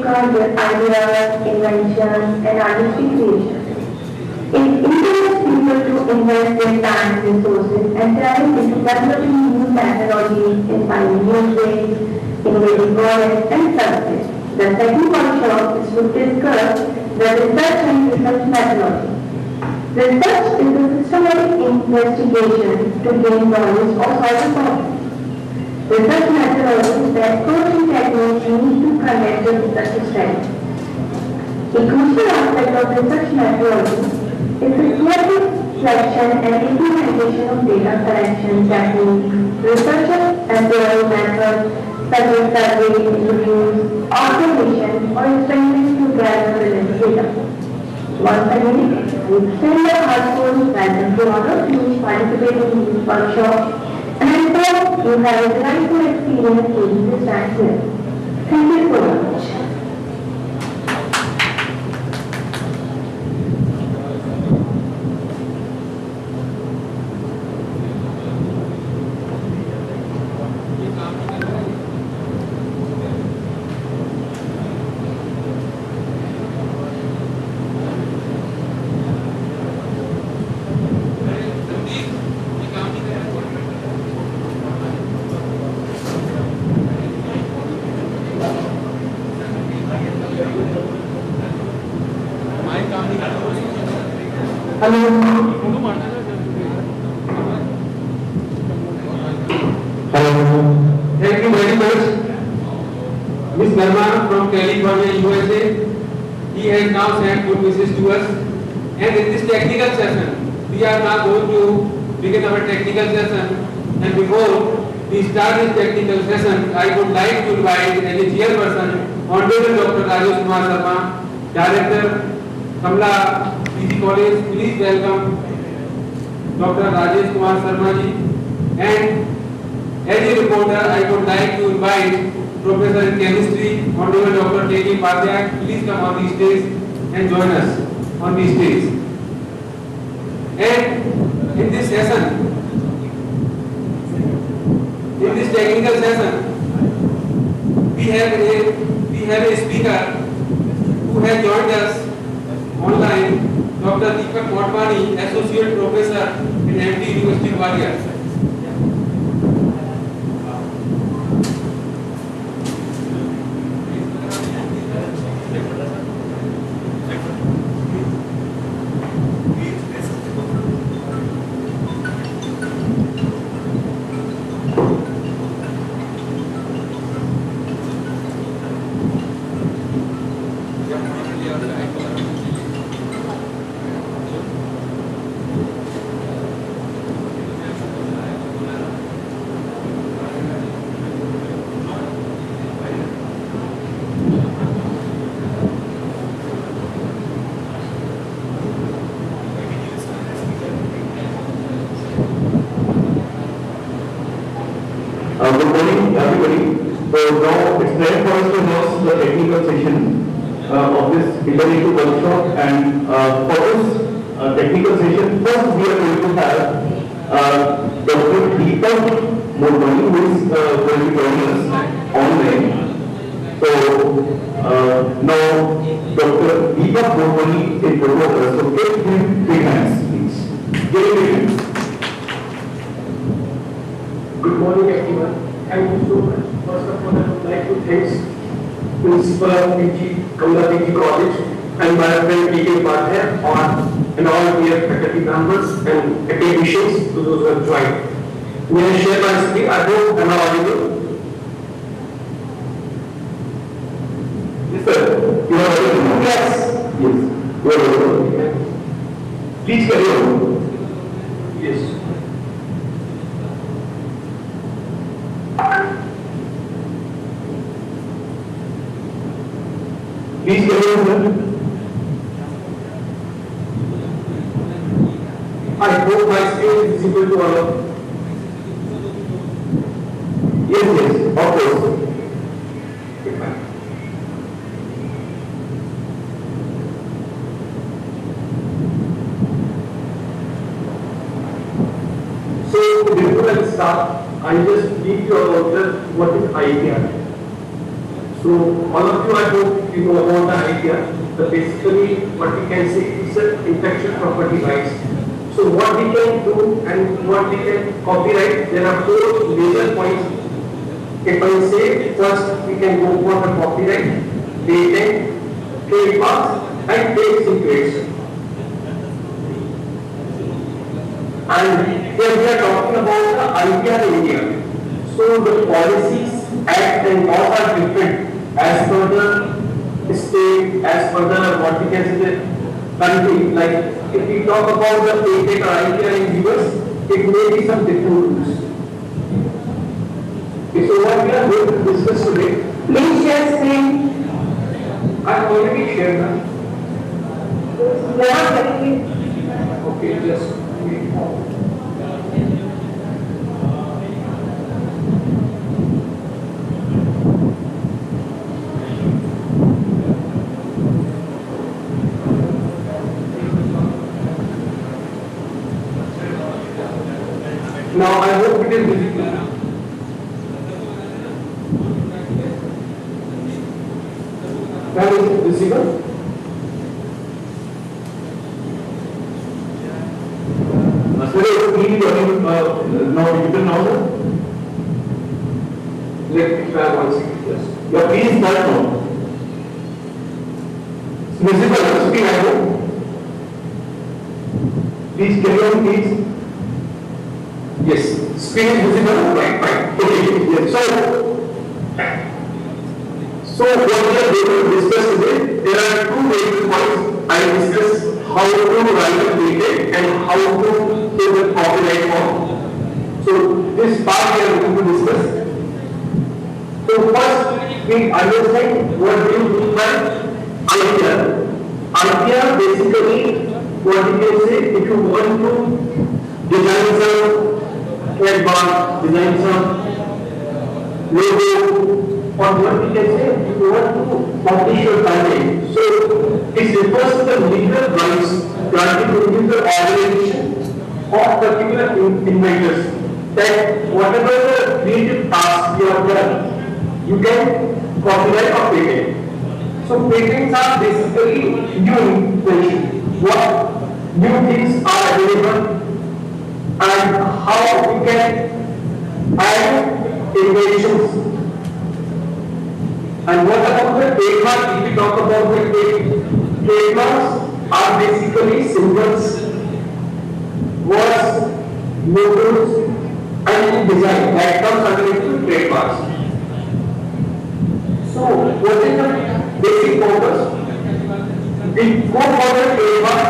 describe their ideas, inventions, and artistic creations. It encourages people to invest their time, resources, and talent into developing new technologies, inspiring new ways, innovative products, and services. The second workshop is to discuss the research and research methodology. Research is a systematic investigation to gain knowledge or solve a problem. Research methodology is the approach and techniques used to conduct the research study. A crucial aspect of research methodology is the selective selection and implementation of data collection techniques. Researchers employ methods such as survey, interviews, observation, or experiments to gather relevant data. Once again, we extend the heartfelt welcome to all of you participating in this workshop, and I hope you have a delightful experience during this time here. Thank you so much. Thank you very much, Ms. Verma from California, USA. He has now sent good wishes to us. And in this technical session, we are now going to begin our technical session. And before we start this technical session, I would like to invite as a chairperson, Honorable Dr. Rajesh Kumar Sharma, Director, Kamla PG College. Please welcome Dr. Rajesh Kumar Sharma ji. And as a reporter, I would like to invite Professor in Chemistry, Honorable Dr. K.K. Padhya. Please come on the stage and join us on the stage. And in this session, in this technical session, we have a speaker who has joined us online, Dr. Deepak Motwani, Associate Professor in MD University Gwalior. Good morning, everybody. So now it's time for us to host the technical session of this interactive workshop. And for this technical session, first we are going to have Dr. Deepak Motwani, who is going to join us online. So now Dr. Deepak Motwani is going to us. So give him 3 hands, please. Give him 3 hands. Good morning, everyone. Thank you so much. First of all, I would like to thank Principal of PG, Kamla PG College, and my friend K.K. Padhya and all dear faculty members and academicians to those who have joined. May I share my screen? I hope am I audible? Yes, sir. You are audible? Yes. Yes. You are audible. Please carry on. Yes. Please carry on, sir. I hope my screen is visible to all of you. Yes, of course. So before I start, I just need to about what is IATR. So all of you, I hope you know about the idea, but basically what we can say is an intellectual property rights. So what we can do and what we can copyright, there are four major points. If I say first, we can go for the copyright, patent, trademarks, and trade secrets. And here we are talking about the idea in India. So the policies, act and laws are different as per the state, as per the what we can say the country. Like if we talk about the patent or idea in US, it may be some different rules. Okay, so what we are going to discuss today, Please share screen. I have already shared that. We are not getting it. Okay, just wait for. Now I hope it is visible. Now is it visible? Sir, please, now digital now, sir. Let me try one second. Yes. Yeah, please start now. Visible, speak, I hope. Please carry on, please. Yes. Screen is visible? Right, fine. Okay. Yes. So what we are going to discuss today, there are two major points. I discuss how to write a patent and how to take the copyright form. So this part we are going to discuss. So first we understand what do you mean by idea. Idea basically what you can say if you want to design some trademark, design some logo, or what we can say if you want to publish your patent. So it refers to the legal rights granted to individual organization or particular inventors that whatever the creative task you have done, you can copyright or patent. So patents are basically new invention. What new things are available and how we can add innovations. And what about the trademark? If we talk about the trademarks are basically symbols, words, logos, and design that comes under trademarks. So what is the basic purpose? We go for the trademark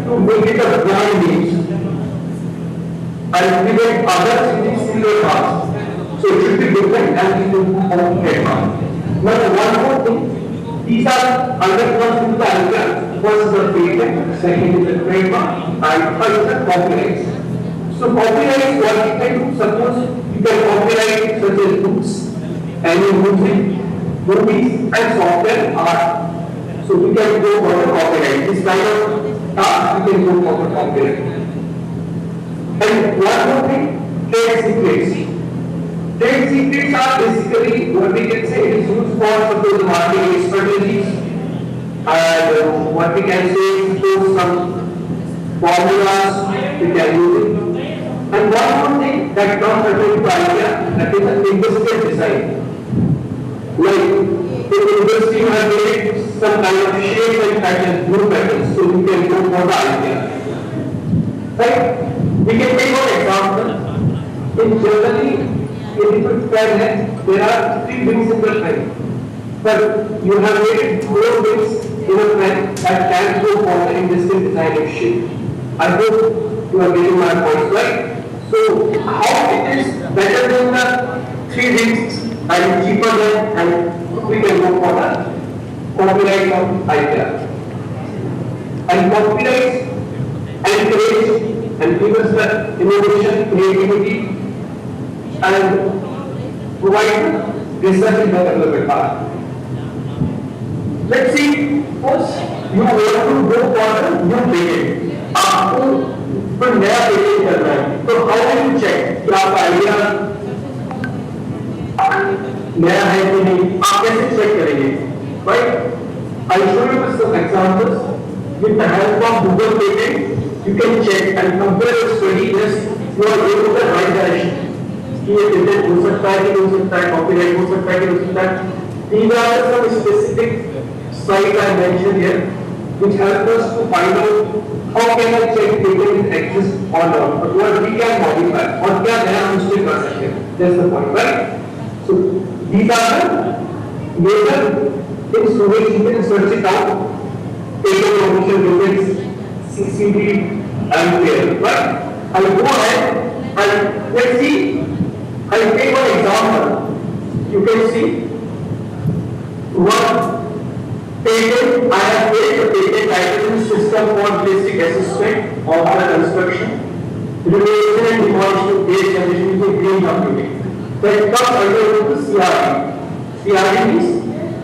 to make it a brand name and prevent others in similar parts. So it should be different and it will go for trademark. But one more thing, these are under one idea. First the patent, second is the trademark, and third is the copyright. So copyright, what you can do, suppose you can copyright such as books, any music, movies, and software art. So we can go for the copyright. This kind of task we can go for the copyright. And one more thing, trade secrets. Trade secrets are basically what we can say is used for suppose marketing strategies and what we can say suppose some formulas we can use it. And one more thing that comes under the idea that is an industrial design. Like the industry has made some kind of shapes and patterns, new patterns, so we can go for the idea. Right? We can take one example. In generally if you pen, there are 3 wings in the pen. But you have made 4 wings in a pen that can go for the industrial design of shape. I hope you are getting my points, right? So how it is better than the 3 wings and cheaper than and we can go for the copyright of idea. And copyright encourage and give us the innovation, creativity, and provide research and development part. Let's see, suppose you want to go for the new patent. आपको कोई नया patent करना है, तो how will you check कि आपका idea नया है कि नहीं? आप कैसे चेक करेंगे? right? I'll show you with some examples. With the help of Google Patent, you can check and compare your study. Yes, you are going in the right direction. कि ये पेटेंट हो सकता है कि हो सकता है, कॉपीराइट हो सकता है कि हो सकता है. These are some specific sites I mentioned here, which help us to find out how can I check patent exists or not, but what we can modify और क्या नया हम उसमें कर सकते हैं. That's the point, right? So these are the major things through which you can search it out. Patent promotion units, CCD, and there, right? I'll go ahead and let's see. I'll take one example. You can see one patent. I have made the patent title system for basic assessment of the construction, renovation and demolition of base condition using green computing. That comes under the CRD. CRD means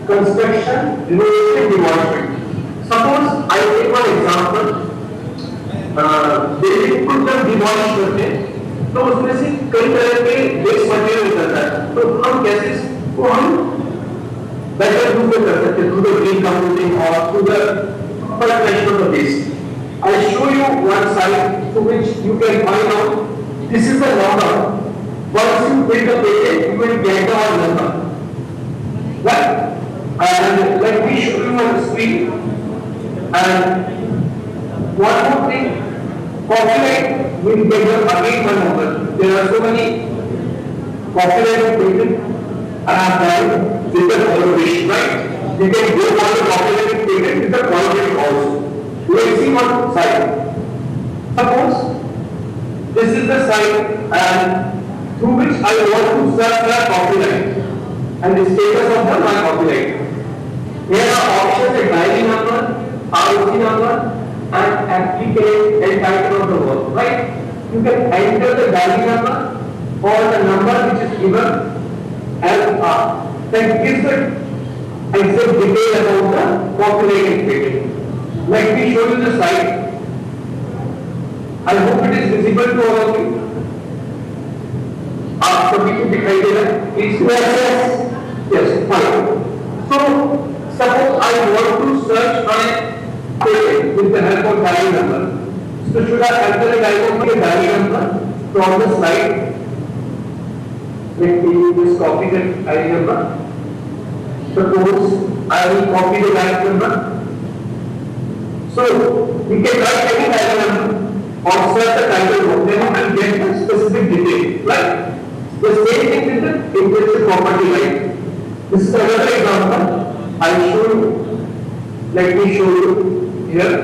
construction, renovation and demolition. Suppose I take one example. Building को जब demolish करते हैं तो उसमें से कई तरह के वेस्ट मटेरियल निकलता है, तो हम कैसे इसको हम बेटर यूज कर सकते हैं थ्रू द ग्रीन कंपोजिंग और through the fertilization of the waste. I show you one side through which you can find out this is the number. Once you build the patent, you will get the all number, right? And let me show you on the screen. And one more thing, copyright will get your again one number. There are so many copyright patent I have done with the collaboration, right? You can go for the copyright patent with the collaboration also. You will see one side. Suppose this is the site and through which I want to search the copyright and the status of the my copyright. Here are options: a diary number, ROC number, and applicant and title of the work. Right? You can enter the diary number or the number which is given LR. That gives the exact detail about the copyright patent. Let me show you the site. I hope it is visible to all of you. आप सभी को दिखाई दे रहा है? Please. Yes, fine. So, suppose I want to search my patent with the help of diary number. So, should I enter the diary number from the slide? Let me just copy the diary number. Suppose I will copy the diary number. So, we can write any diary number or search the title, then you will get the specific detail, right? The same thing with the intellectual property right. This is another example. I show you. Let me show you here.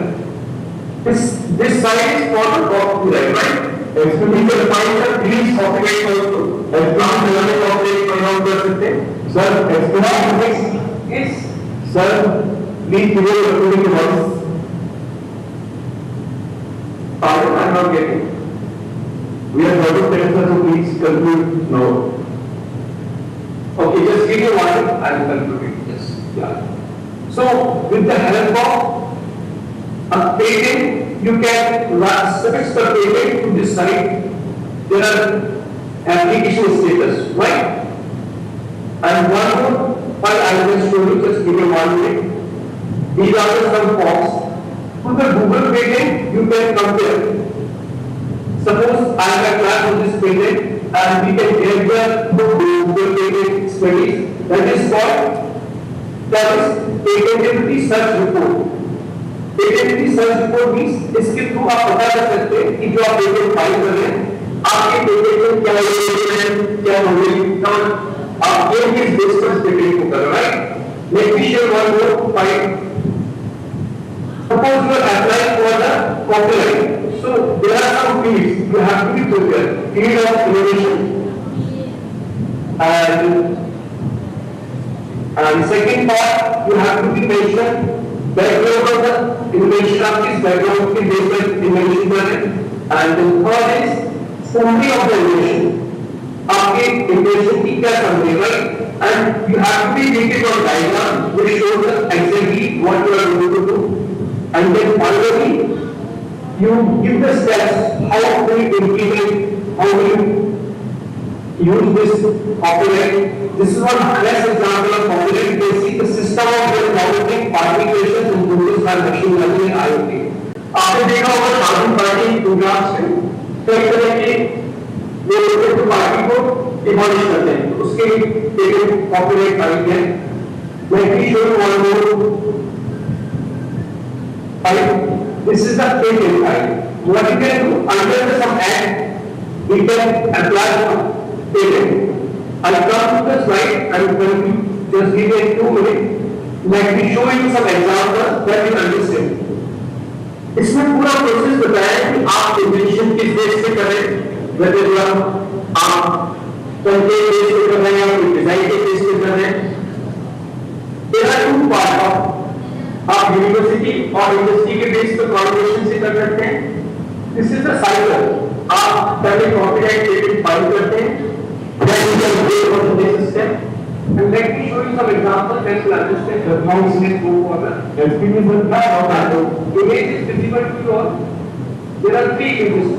This side is for the copyright, right? We can find the Greece copyright also. Example level copyright pronoun कर सकते हैं. Sir, example is sir. Please give your recording once. Pardon, I am not getting. We are out of time, sir, so please conclude now. Okay, just give me one, I will conclude it. Yes. Yeah. So, with the help of a patent, you can search the patent to this site. There are application status, right? And one more file I will show you, just give me 1 minute. These are some forms. To the Google patent, you can compare. Suppose I have a class on this patent and we can get the Google patent studies that is called patentability search report. Patentability search report means इसके through आप पता कर सकते हैं कि जो आप patent file कर रहे हैं आपके पेटेंट में क्या है क्या नॉलेज आप किस बेस पर पेटेंट को कर रहे हैं. Let me share one more file. Suppose you are applying for the copyright. So there are some fields you have to be prepared. Field of innovation and second part you have to be mentioned background of the innovation of this background के base पर innovation कर रहे हैं and then third is summary of the innovation. आपके innovation की क्या summary है and you have to be detailed on diagram which shows exactly what you are going to do and then finally you give the steps how to implement, how to use this copyright. This is one best example of copyright. You can see the system system of monitoring particulations introduced by machine learning and IoT. आपने देखा होगा शादी party programmes में कई तरह के वो लोग पार्टी को डिमोलिश करते हैं, तो उसके लिए कॉपीराइट फाइल है। मैं भी show one more file, this is the patent file. What you can do under some act, we can apply for patent. I'll come to the slide and when you just give me 2 minutes, let me show you some examples that you understand. इसमें पूरा process बताया कि आप invention किस base पे करें, whether आप content base पे कर रहे हैं या डिजाइन के बेस पे कर रहे हैं। There are two parts of आप यूनिवर्सिटी और इंडस्ट्री के बेस पे कोलैबोरेशन से कर सकते हैं। This is the cycle. आप पहले कॉपीराइट पेटेंट फाइल करते हैं, then you can wait for the next step. And let me show you some examples that will understand how this may go further. Experience with that. Image is visible to you all. There are 3 images.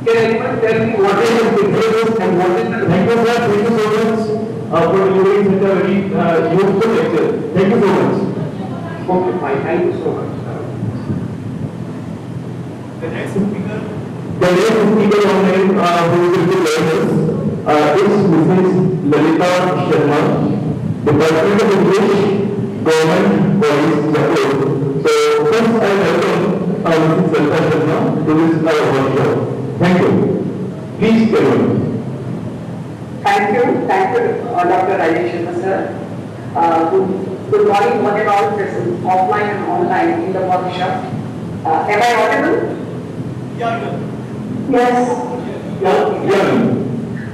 Can anyone tell me what is the difference and what is the? Thank you, sir. Thank you so much for delivering such a very useful lecture. Thank you so much. Okay, fine. Thank you so much. The next speaker on who will be joining us is Mrs. Lalita Sharma, Department of English, Government College, Jaipur. So first I welcome Mrs. Lalita Sharma to this workshop. Thank you. Please carry on. Thank you, Dr. Rajesh Sharma sir. Good morning, one and all present, offline and online in the workshop. Am I audible? Yes. Yeah.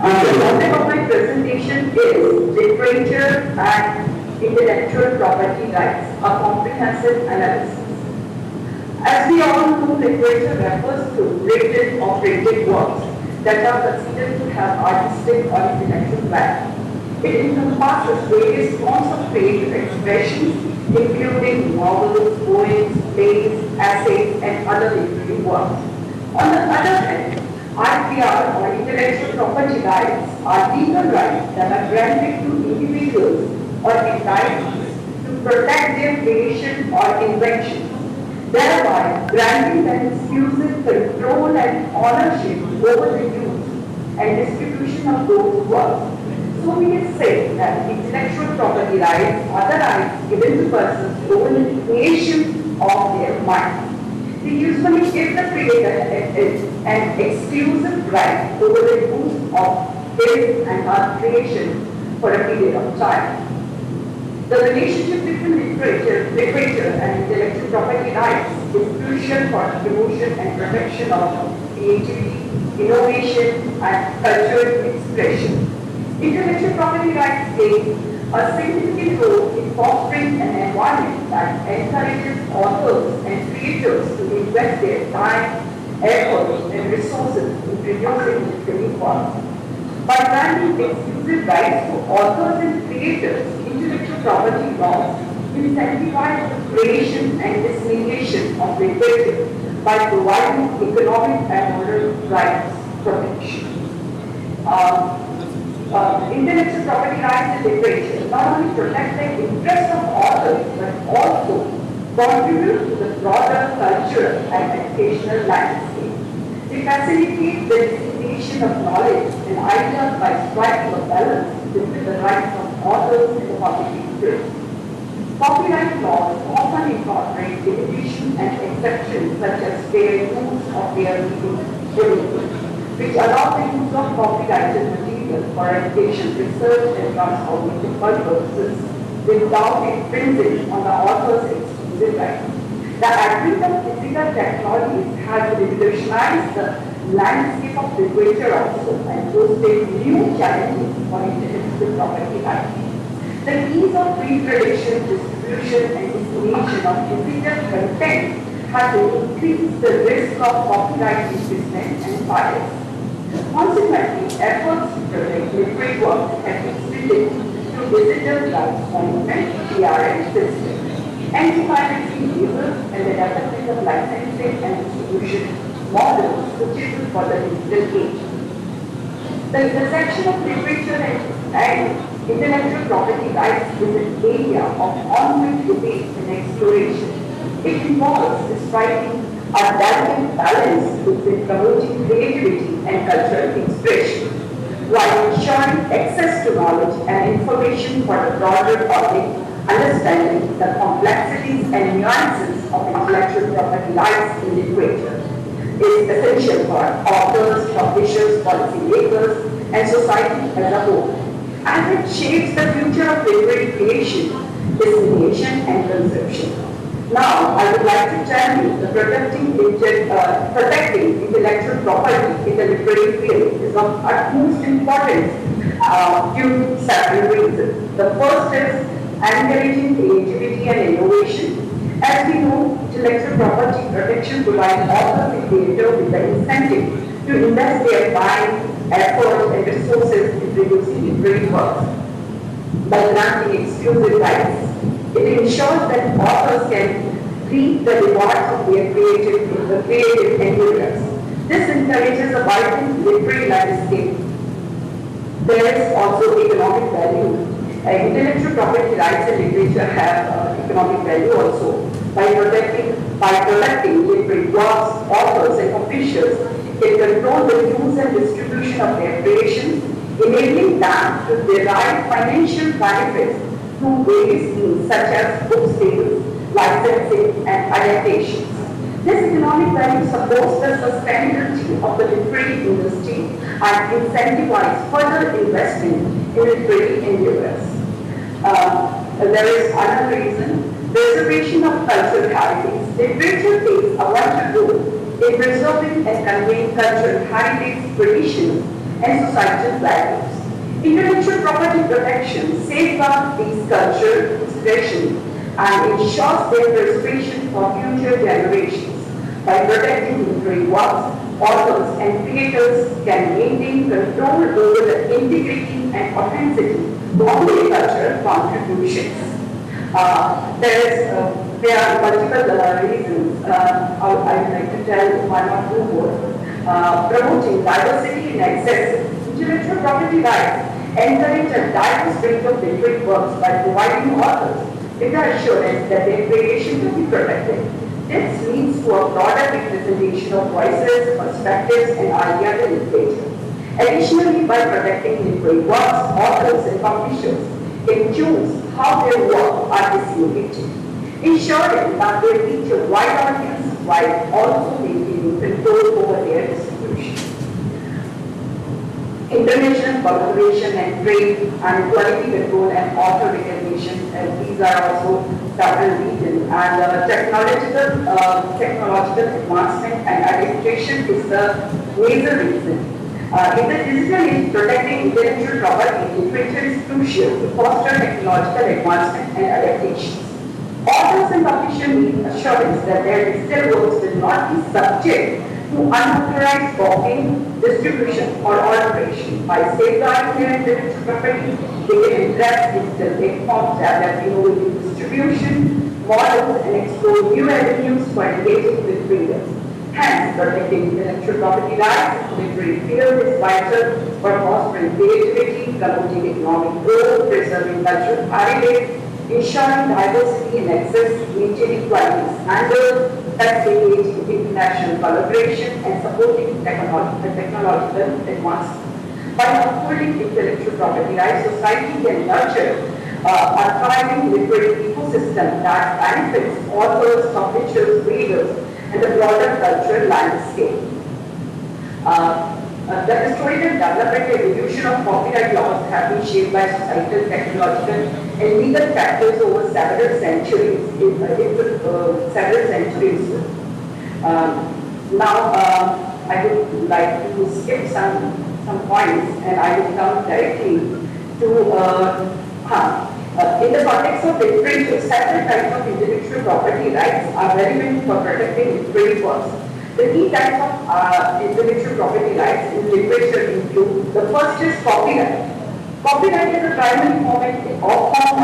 The topic of my presentation is literature and intellectual property rights, a comprehensive analysis. As we all know, literature refers to written or printed works that are considered to have artistic or intellectual value. It encompasses various forms of creative expression, including novels, poems, plays, essays, and other literary works. On the other hand, IPR or intellectual property rights are legal rights that are granted to individuals or entities to protect their creation or invention, thereby granting them exclusive control and ownership over the use and distribution of those works. So we can say that intellectual property rights are the rights given to persons who own the creation of their mind. They usually give the creator an exclusive right over the use of his and her creation for a period of time. The relationship between literature and intellectual property rights is crucial for the promotion and protection of creativity, innovation, and cultural expression. Intellectual property rights play a significant role in fostering an environment that encourages authors and creators to invest their time, effort, and resources in producing literary works. By granting exclusive rights to authors and creators, intellectual property laws incentivize the creation and dissemination of literature by providing economic and moral rights protection. Intellectual property rights in literature not only protect the interests of authors but also contribute to the broader cultural and educational landscape. They facilitate the dissemination of knowledge and ideas by striking a balance between the rights of authors and the public interest. Copyright laws often incorporate limitations and exceptions such as fair use of their legal ability, which allow the use of copyrighted material for education, research, and transformative purposes without infringing on the author's exclusive rights. The advent of physical technologies has revolutionized the landscape of literature also and posed new challenges for intellectual property rights. The ease of reproduction, distribution, and dissemination of physical content has increased the risk of copyright infringement and bias. Consequently, efforts to protect literary works have extended to digital rights management, DRM systems, anti-piracy measures, and the development of licensing and distribution models suitable for the digital age. The intersection of literature and Intellectual property rights is an area of ongoing debate and exploration. It involves striking a delicate balance between promoting creativity and cultural expression, while ensuring access to knowledge and information for the broader public, understanding the complexities and nuances of intellectual property rights in literature is essential for authors, publishers, policymakers, and society as a whole, as it shapes the future of literary creation, dissemination, and consumption. Now, I would like to tell you that protecting intellectual property in the literary field is of utmost importance due to several reasons. The first is encouraging creativity and innovation. As we know, intellectual property protection provides authors and creators with the incentive to invest their time, effort, and resources in producing literary works. By granting exclusive rights, it ensures that authors can reap the rewards of their creative endeavors. This encourages a vibrant literary landscape. There is also economic value. Intellectual property rights in literature have economic value also. By protecting literary works, authors, and publishers, it controls the use and distribution of their creations, enabling them to derive financial benefits through various means such as book sales, licensing, and adaptations. This economic value supports the sustainability of the literary industry and incentivizes further investment in literary endeavors. There is another reason, preservation of cultural heritage. Literature plays a vital role in preserving and conveying cultural heritage, traditions, and societal values. Intellectual property protection safeguards these cultural expressions and ensures their preservation for future generations. By protecting literary works, authors and creators can maintain control over the integrity and authenticity of their cultural contributions. There are multiple reasons. I would like to tell one or two more. Promoting diversity and access. Intellectual property rights encourage a diverse range of literary works by providing authors with the assurance that their creation will be protected. This leads to a broader representation of voices, perspectives, and ideas in literature. Additionally, by protecting literary works, authors, and publishers can choose how their work are disseminated, ensuring that they reach a wide audience while also maintaining control over their distribution. International collaboration and trade and quality control and author recognition, and these are also several reasons. And technological advancement and adaptation is the major reason. In the digital age, protecting intellectual property in literature is crucial to foster technological advancement and adaptation. Authors and publishers need assurance that their digital works will not be subject to unauthorized copying, distribution, or alteration. By safeguarding their intellectual property, they can address digital platforms, develop innovative distribution models, and explore new avenues for engaging with readers. Hence, protecting intellectual property rights in the literary field is vital for fostering creativity, promoting economic growth, preserving cultural heritage, ensuring diversity and access, maintaining quality standards, facilitating international collaboration, and supporting technological advancement. By upholding intellectual property rights, society can nurture a thriving literary ecosystem that benefits authors, publishers, readers, and the broader cultural landscape. The historical development and evolution of copyright laws have been shaped by societal, technological, and legal factors over several centuries. I would like to skip some points, and I will come directly to in the context of literature, several types of intellectual property rights are relevant for protecting literary works. The key types of intellectual property rights in literature include: the first is copyright. Copyright is a primary form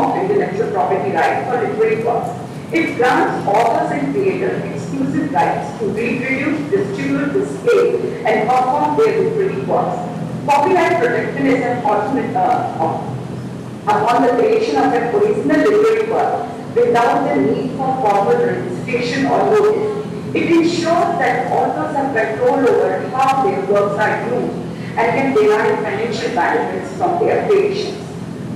of intellectual property rights for literary works. It grants authors and creators exclusive rights to reproduce, distribute, display, and perform their literary works. Copyright protection is an upon the creation of an original literary work without the need for formal registration or notice. It ensures that authors have control over how their works are used and can derive financial benefits from their creations.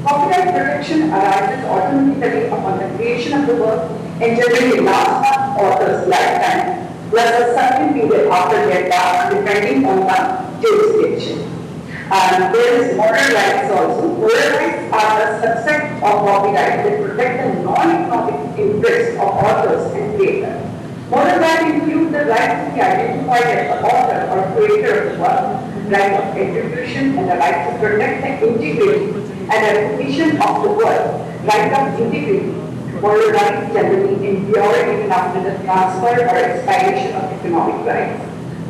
Copyright protection arises automatically upon the creation of the work and generally lasts on author's lifetime, plus a certain period after their death, depending on the jurisdiction. And there is moral rights also. Moral rights are a subset of copyright that protect the non-economic interests of authors and creators. Moral rights include the right to be identified as the author or creator of the work, right of attribution, and the right to protect the integrity and reputation of the work, right of integrity. Moral rights generally endure even after the transfer or expiration of economic rights.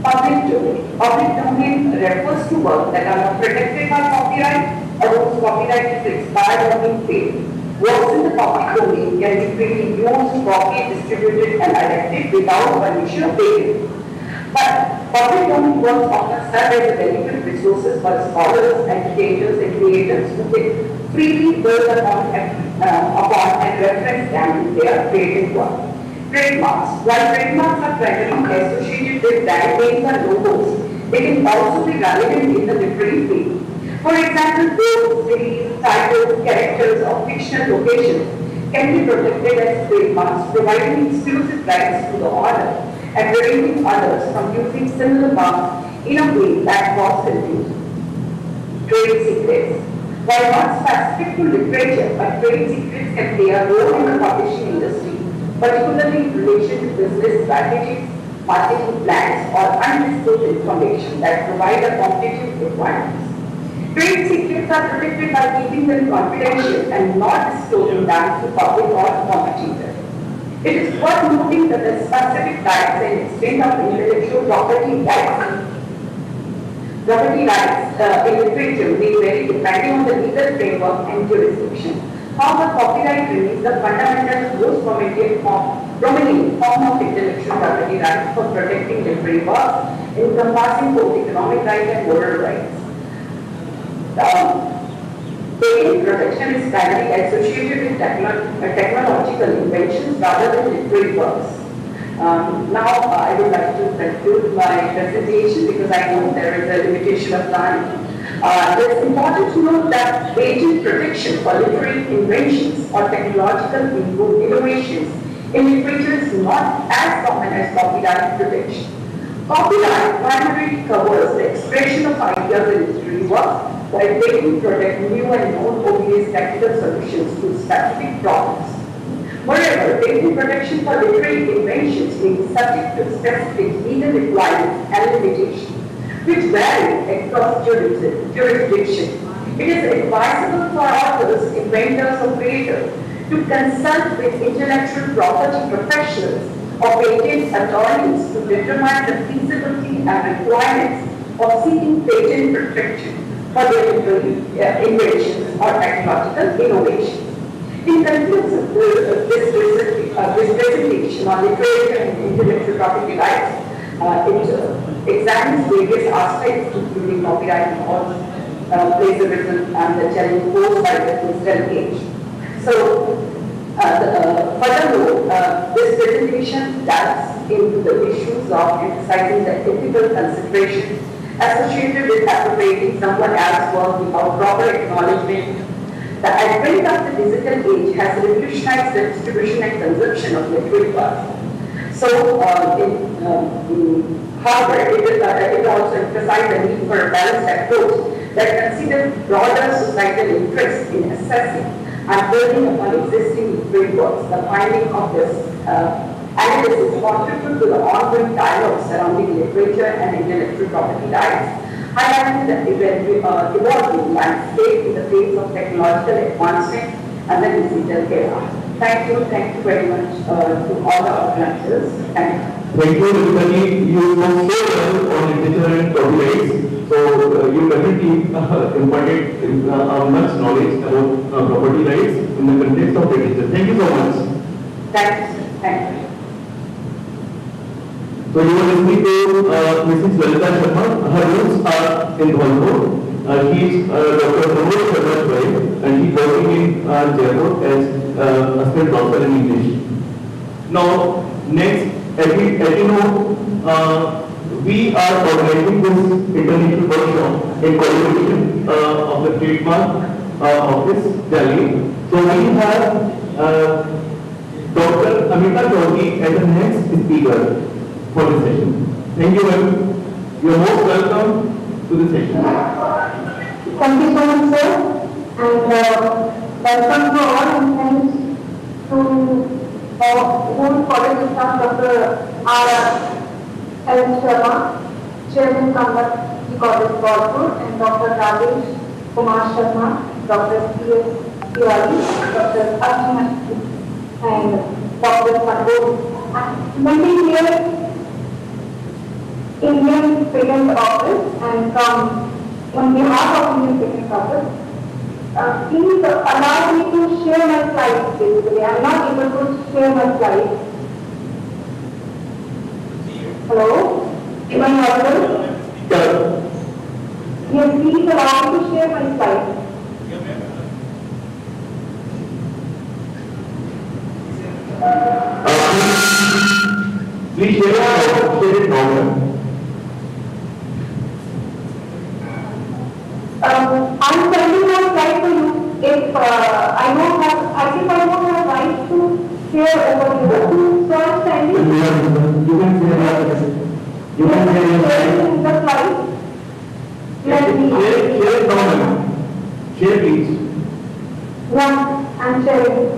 Public domain. Public domain refers to works that are not protected by copyright or whose copyright is expired or being paid. Works in the public domain can be freely used, copied, distributed, and adapted without permission of patent. But public domain works often serve as valuable resources for scholars, educators, and creators who can freely build upon and reference them in their creative work. Trademarks. While trademarks are primarily associated with brand names and logos, they can also be relevant in the literary field. For example, words, cities, titles, characters, or fictional locations can be protected as trademarks, providing exclusive rights to the owner and preventing others from using similar marks in a way that causes confusion. Trade secrets. While not specific to literature, but trade secrets can play a role in the publishing industry, particularly in relation to business strategies, marketing plans, or undisclosed information that provide a competitive requirements. Trade secrets are protected by keeping them confidential and not disclosing them to public or competitors. It is worth noting that the specific rights and extent of intellectual property rights in literature may vary depending on the legal framework and jurisdiction. However, copyright remains the fundamental, most prominent form of intellectual property rights for protecting literary works, encompassing both economic rights and moral rights. Patent protection is primarily associated with technological inventions rather than literary works. Now, I would like to conclude my presentation because I know there is a limitation of time. It's important to note that patent protection for literary inventions or technological innovations in literature is not as common as copyright protection. Copyright primarily covers the expression of ideas in literary works, while patent protect new and non-obvious technical solutions to specific problems. Moreover, patent protection for literary inventions may be subject to specific legal requirements and limitations, which vary across jurisdictions. It is advisable for authors, inventors, or creators to consult with intellectual property professionals or patent attorneys to determine the feasibility and requirements of seeking patent protection for their literary inventions or technological innovations. In conclusion, this presentation on literature and intellectual property rights, it examines various aspects including copyright laws, plagiarism, and the challenge posed by the digital age. So, furthermore, this presentation delves into the issues of emphasizing the ethical considerations associated with appropriating someone else's work without proper acknowledgement. The advent of the digital age has revolutionized the distribution and consumption of literary works. So, however, it also emphasized the need for a balanced approach that considers broader societal interests in assessing and building upon existing literary works. The finding of this analysis contribute to the ongoing dialogue surrounding literature and intellectual property rights, highlighting the evolving landscape in the face of technological advancement and the digital era. Thank you very much to all the organizers. Thank you. Thank you, Rajani. You spoke so well on literature and copyrights. So you definitely imparted much knowledge about property rights in the context of literature. Thank you so much. Thank you. So you are listening to Mrs. Lalita Sharma. Her roots are in Dhanpur. She is Dr. Pramod Sharma's wife, and she's working in Jaipur as assistant professor in English. Now, next, as you know, we are organizing this international workshop in collaboration of the trademark office, Delhi. So we have Dr. Amita Chaudhary as the next speaker for this session. Thank you, ma'am. You are most welcome to the session. Thank you so much, sir. And welcome to all and thanks to whole college staff, Dr. R. L. Sharma, Chairman Conduct College Bolpur, and Dr. Rajesh Kumar Sharma, Dr. C.S. Tiwari, Dr. Arjun, and Dr. Sandu. Meeting here Indian Patent Office, and from on behalf of Indian Patent Office, please allow me to share my slides basically. I am not able to share my slides. Hello? Am I audible? Yes, please allow me to share my slides. Please share it now. I'm sending my slide to you. If I don't have, I think I don't have right to share over here. So I'm sending. You can share the slide. Let me. Share it now, ma'am. Share, please. One, I'm sharing.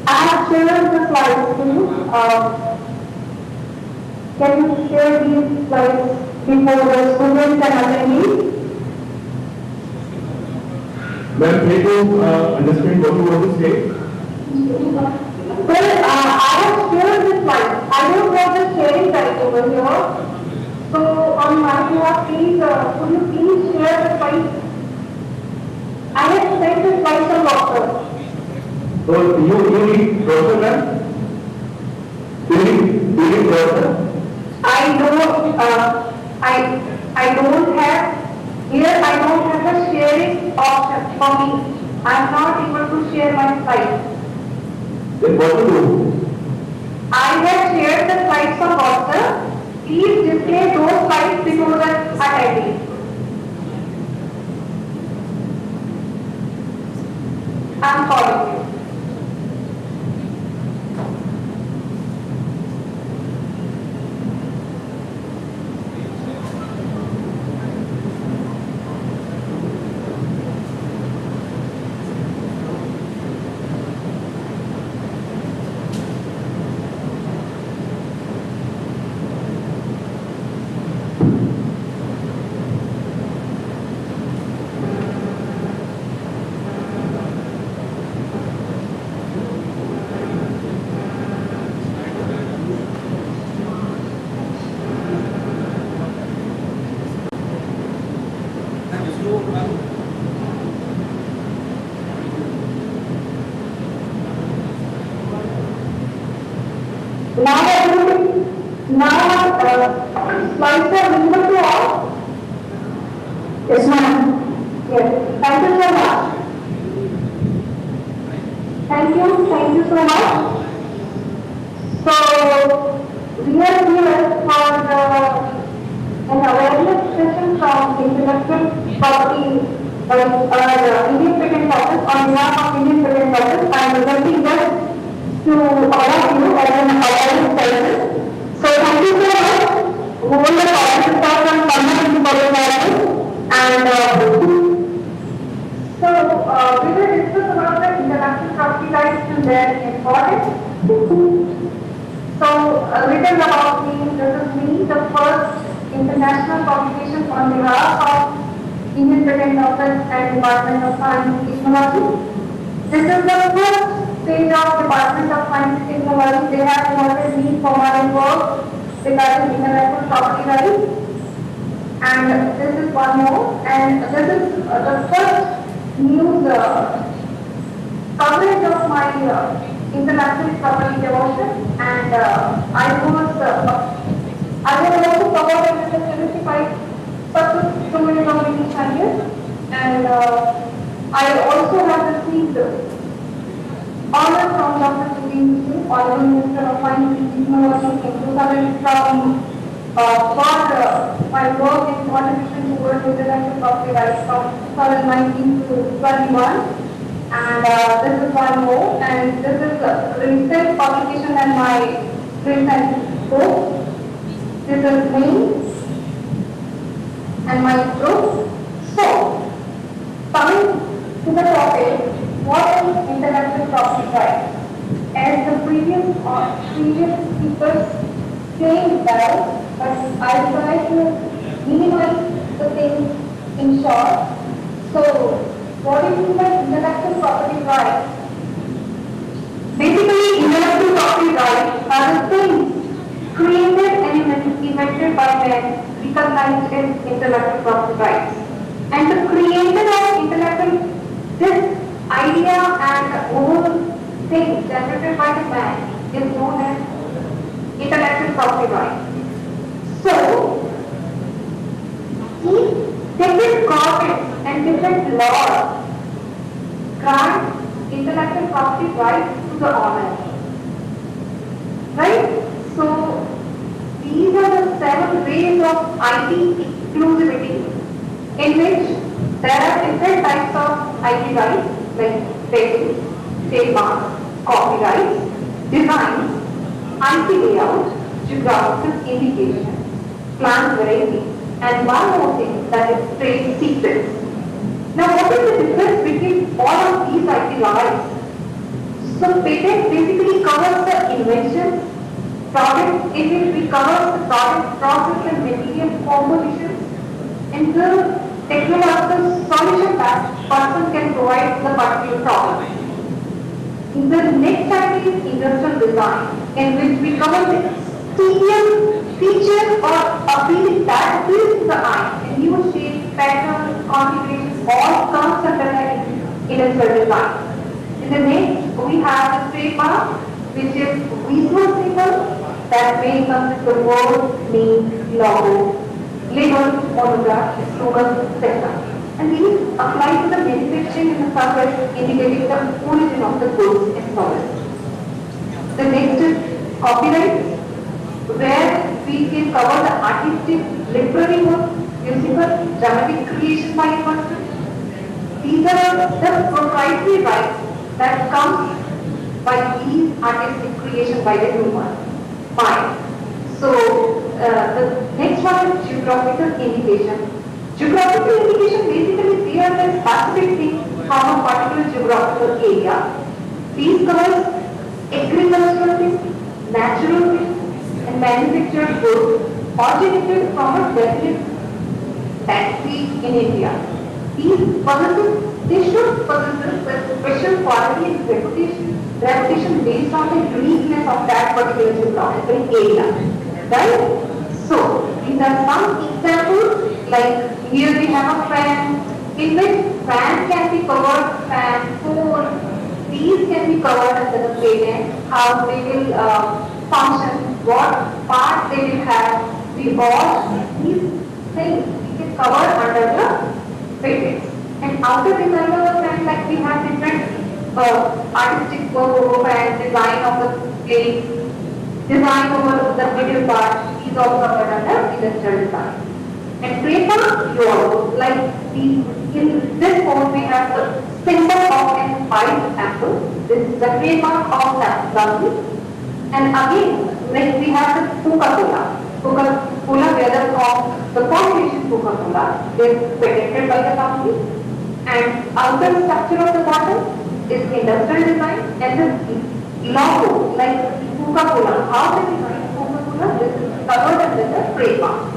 I have shared the slides to you. Can you share these slides before the students and attendees? Ma'am, try to understand what you want to say. Well, I have shared the slides. I don't have the sharing right over here. So, on my behalf, please, could you please share the slides? I have sent the slides to doctor. So you need brochure, ma'am? Do you need brochure? I don't have, here I don't have the sharing option for me. I am not able to share my slides. Then what to do? I have shared the slides for doctor. Please display those slides before the attendees. I am calling you. Now, slides are visible to all? Yes, ma'am. Yes. Thank you so much. Thank you so much. So, we are here for an awareness session from Intellectual Property Indian Patent Office on behalf of Indian Patent Office. I am presenting this to all of you as an awareness session. So thank you so much. Who will the college staff and coming into college and so we will discuss about the intellectual property rights and their importance. So written about me, this is me, the first international publication on behalf of Indian Patent Office and Department of Science and Technology. This is the first stage of Department of Science and Technology. They have invited me for my work regarding intellectual property rights. And this is one more. And this is the first news coverage of my intellectual property devotion, and I was also covered with the 75 success domain of English language, and I also have received honor from Dr. Sudhir Singh, Honorable Minister of Finance and Technology in 2000 for my work in contribution towards intellectual property rights from 2019 to 21. And this is one more, and this is a recent publication and my recent book. This is me and my group. So, coming to the topic, what is intellectual property rights? As the previous speakers saying well, but I would like to minimize the things in short. So, what do you mean by intellectual property rights? Basically, intellectual property rights are the things created and invented by men recognized as intellectual property rights. And the creator of intellectual, this idea and whole thing generated by the man is known as intellectual property rights. So, different governments and different laws grant intellectual property rights to the owner. Right? So, these are the 7 ways of IP exclusivity in which there are different types of IP rights like patent, trademark, copyrights, design, IP layout, geographical indication, plant variety, and one more thing, that is trade secrets. Now, what is the difference between all of these IP rights? So, patent basically covers the invention, product, it covers the product, process and material composition, and the technological solution that person can provide the particular problem. The next type is industrial design, in which we cover the exterior feature or appeal that appeals to the eye, a new shape, pattern, configuration, all comes under the industrial design. In the next, we have the trademark, which is visual symbol that may consist of word, name, logo, label, monograph, slogan, etc. And these apply to the manufacturing and the service indicating the origin of the goods and service. The next is copyright, where we can cover the artistic, literary work, musical, dramatic creation by a person. These are the proprietary rights that come by these artistic creation by the human mind. So, the next one is geographical indication. Geographical indication basically they are the specific things from a particular geographical area. These covers agricultural things, natural things, and manufactured goods originated from a definite factory in India. These possesses, they should possess a special quality and reputation based on the uniqueness of that particular geographical area. Right? So, these are some examples, like here we have a fan, in which fan can be covered, fan, phone, these can be covered under the patent, how they will function, what part they will have, we all these things we can cover under the patent. And outer design of the fan, like we have different artistic work and design of the plate, design over the middle part is also covered under industrial design. And trademark, you also, like in this form we have the symbol of an white apple. This is the trademark of that company. And again, like we have the Coca-Cola. Coca-Cola, whether from the formulation Coca-Cola is patented by the company. And outer structure of the bottle is industrial design, and the logo, like Coca-Cola, how they design Coca-Cola, this is covered under the trademark.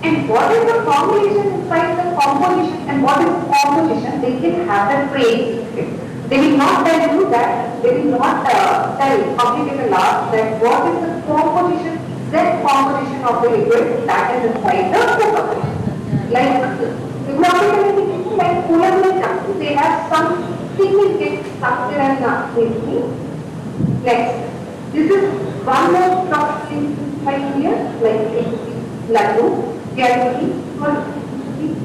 And what is the formulation inside the composition, and what is composition? They can have the trade secret. They will not tell you that, they will not tell public at large that what is the composition, exact composition of the liquid that is inside the Coca-Cola. Like, like cola company, they have some significant structure and safety. Next, this is one more structure right here, like Lagoon, Gravity,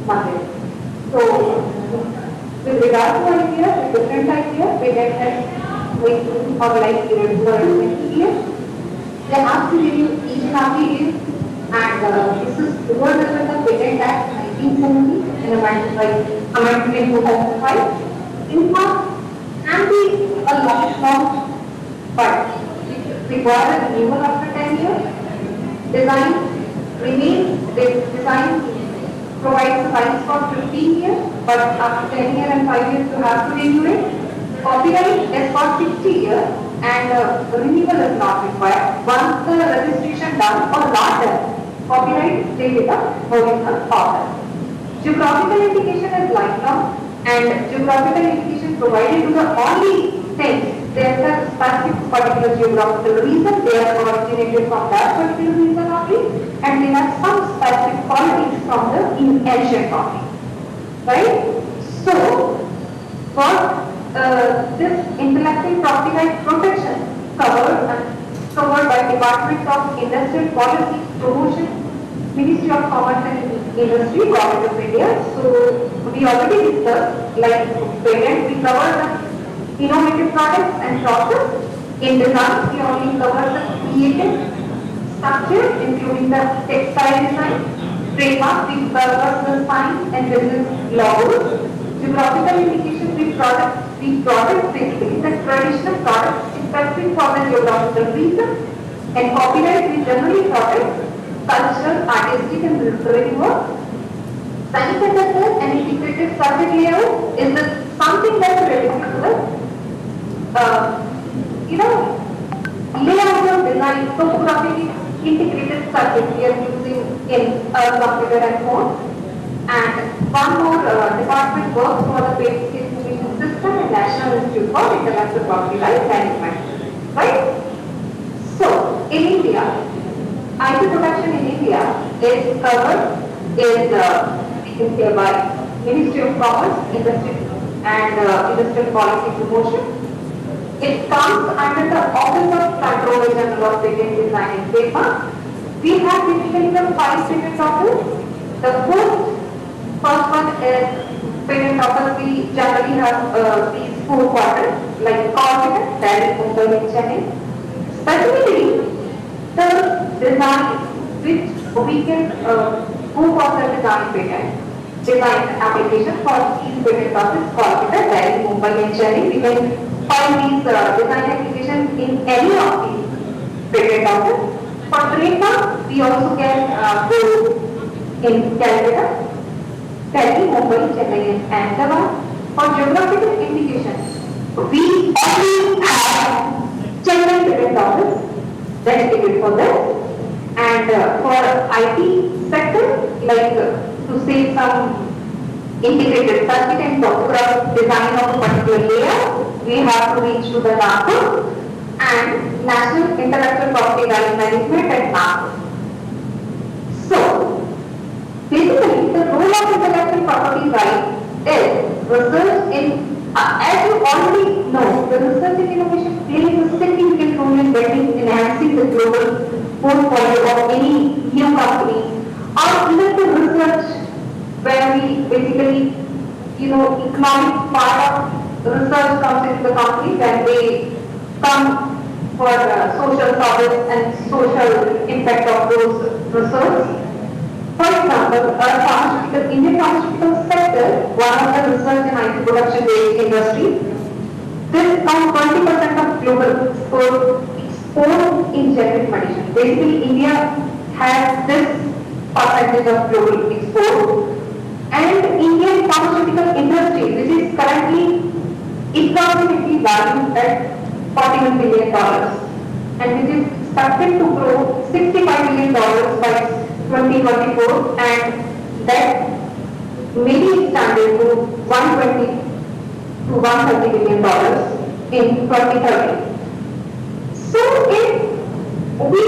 Market. So, with regard to idea, different idea, patent has waiting for like period for 20 years. They have to review each and every year, and this is the word of the Patent Act 1970 and amendment in 2005. In fact, can be a lifelong, but it requires a renewal after 10 years. Design remains, design provides the rights for 15 years, but after 10 years and 5 years you have to renew it. Copyright is for 60 years and renewal is not required. Once the registration done or not done, copyright stay with the original author. Geographical indication is lifelong and geographical indication provided to the only things. There is a specific particular geographical reason, they are originated from that particular reason only, and they have some specific qualities from the ancient only. Right? So, for this intellectual property right protection covered by Department of Industrial Policy, Promotion, Ministry of Commerce and Industry, Government of India. So, we already discussed, like patent, we covered the innovative products and process. In design, we only cover the creative structure, including the textile design. Trademark, we cover the sign and business logos. Geographical indication, we product basically the traditional product specific for the geographical reason. And copyright, we generally product cultural, artistic and literary work. Semiconductor and integrated circuit layout is something that's related to the layout of design, topographic integrated circuit we are using in a computer and phone. And one more department works for the basic information system and National Institute for Intellectual Property Rights Management. Right? So, in India, IP protection in India is covered by Ministry of Commerce, Industry and Industrial Policy Promotion. It comes under the Office of Controller General of Patent Design and Trademark. We have typically the 5 patent office. The first one is patent office. We generally have these 4 quarters like Kolkata, Delhi, Mumbai and Chennai. Specifically, the design which we can go for the design application for these patent office, Kolkata, Delhi, Mumbai and Chennai. We can find these design applications in any of these patent office. For trademark, we also can go in Calcutta, Delhi, Mumbai, Chennai and Ahmedabad. For geographical indications, we only have Chennai patent office dedicated for this. And for IT sector, like to say some integrated circuit and topographic design of a particular layout, we have to reach to the Nagpur and National Intellectual Property Rights Management at Nagpur. So, basically, the role of intellectual property right is research in, as you already know, the research and innovation plays a significant role in building, enhancing the global portfolio of any new company, or even the research where we basically, economic part of research comes into the company when they come for social service and social impact of those research. For example, Indian pharmaceutical sector, one of the research and IP production based industry, this counts 20% of global export in generic medicine. Basically, India has this percentage of global export. And Indian pharmaceutical industry, which is currently economically valued at $41 billion and which is expected to grow $65 billion by 2024, and that may be expanded to $120 to $130 billion in 2030. So if we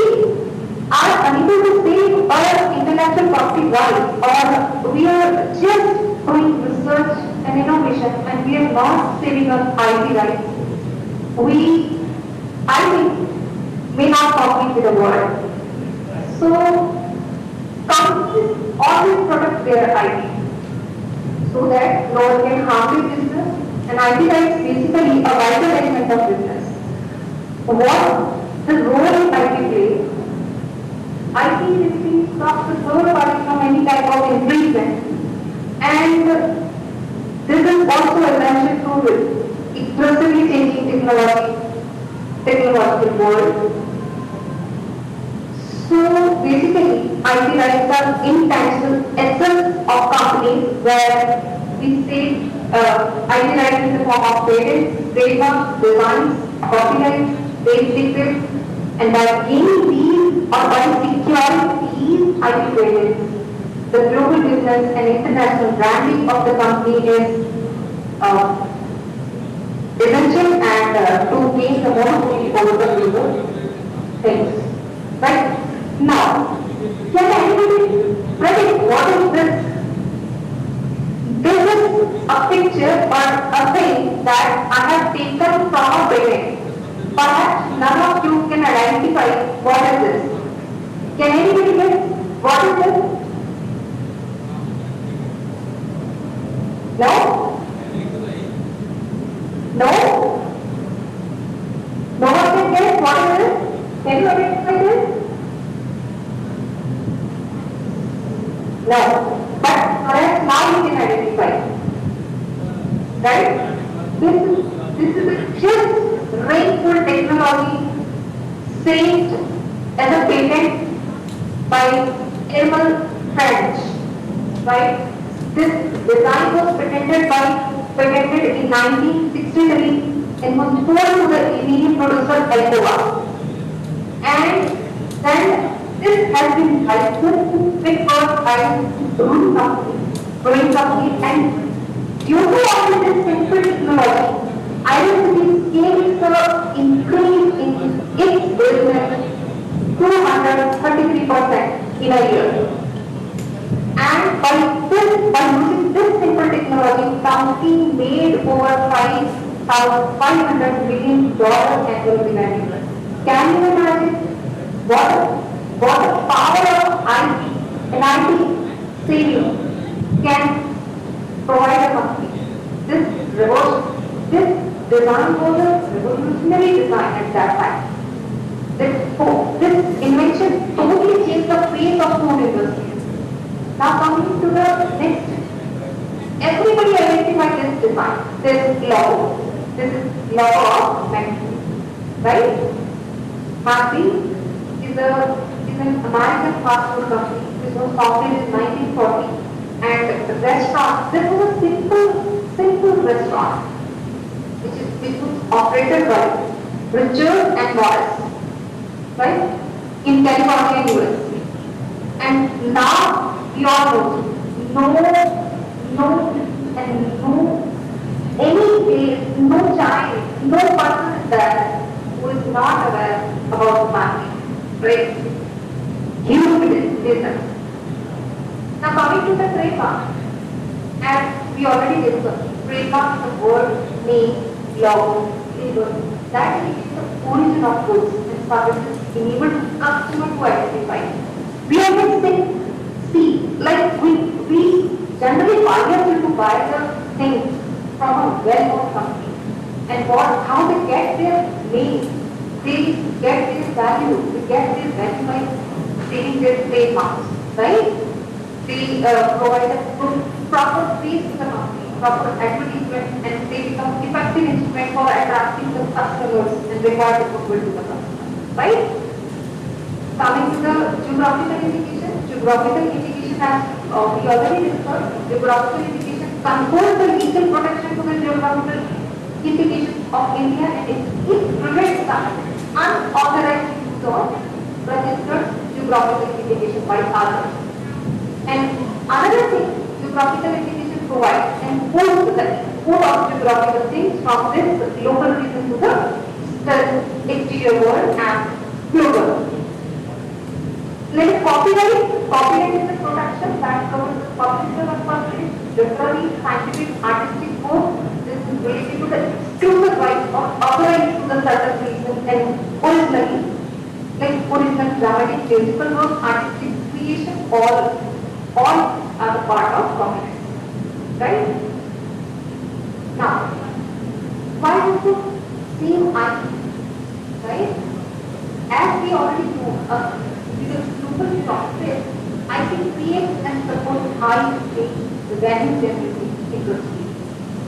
are unable to save our intellectual property rights, or we are just doing research and and innovation, and we are not saving on IP rights, we, I think, may not compete with the world. So, companies always protect their IP so that no one can harm their business, and IP rights basically a vital element of business. What the role in IP plays? IP basically stops the third party from any type of infringement, and this is also essential to aggressively changing technological world. So basically, IP rights are intangible assets of companies where we say IP rights in the form of patents, trademarks, designs, copyright, trade secrets, and by gaining these or by securing these IP patents, the global business and international branding of the company is essential and to gain the monopoly over the global things. Right? Now, can anybody predict what is this? This is a picture or a thing that I have taken from a painting. Perhaps none of you can identify what is this. Can anybody guess what is this? No? No? No one can guess what is this? Can you identify this? No. But perhaps now you can identify. Right? This is a just rainfall technology saved as a patent by Emil French. Right? This design was patented in 1963 and was sold to the Indian producer Alcoa. And then this has been licensed to Pittsburgh and brewing company, and due to all this simple technology, identity scales the increase in its business 233% in a year. And by using this simple technology, company made over $500 million annual revenue. Can you imagine what the power of IP and IP saving can provide a company? This design was a revolutionary design at that time. This invention totally changed the face of food industry. Now coming to the next, everybody identified this design, this logo. This is logo of McD, right? McD is an American fast food company. This was founded in 1940, and the restaurant. This was a simple restaurant, which was operated by Richard and Morris, right, in California, US. And now we all know, any place, no child, no person is there who is not aware about marketing, right? Huge business. Now coming to the trademark, as we already discussed, trademark is the word, name, logo, label, that is the origin of goods and services enabled the customer to identify. We always say, see, like we generally buy to buy the things from a well-known company. And how they get their name, they get their value, they get their value by saving their trademarks, right? They provide a proper space to the company, proper advertisement, and they become effective instrument for attracting the customers and require the goodwill to the customer, right? Coming to the geographical indication. Geographical indication has we already discussed. Geographical indication confers the legal protection to the geographical indication of India, and it prevents the unauthorized use of registered geographical indication by others. And another thing, geographical indication provides enforces the import of geographical things from this local region to the exterior world and global. Like copyright copyright is the production that covers the publisher of publish, literary, scientific, artistic work. This is related to the exclusive rights or authorized to the certain reason and originally, like original dramatic, musical work, artistic creation, all are the part of copyright. Right? Now, why does the same IP? Right? As we already know, because global software, IP creates and supports high-stakes revenue generating industries.